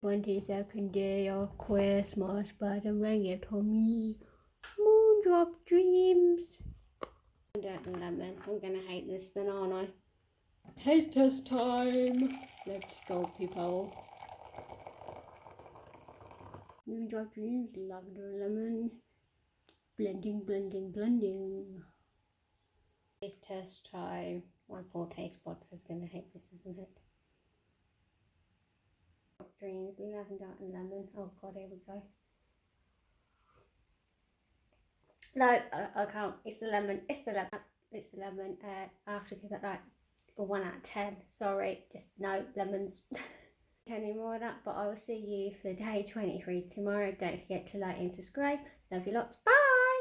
22nd day of Christmas by the Reggae Tommy. Moondrop dreams. Dirt and lemon. I'm gonna hate this then, aren't I? Taste test time. Let's go, people. Moondrop dreams, lavender and lemon. Blending, blending, blending. Taste test time. My poor taste buds is gonna hate this, isn't it? Dreams, lavender and lemon. Oh god, here we go. No, I can't. It's the lemon. It's the lemon. It's the lemon. I have to give that like a 1 out of 10. Sorry, just no lemons. Any more of that, but I will see you for day 23 tomorrow. Don't forget to like and subscribe. Love you lots. Bye.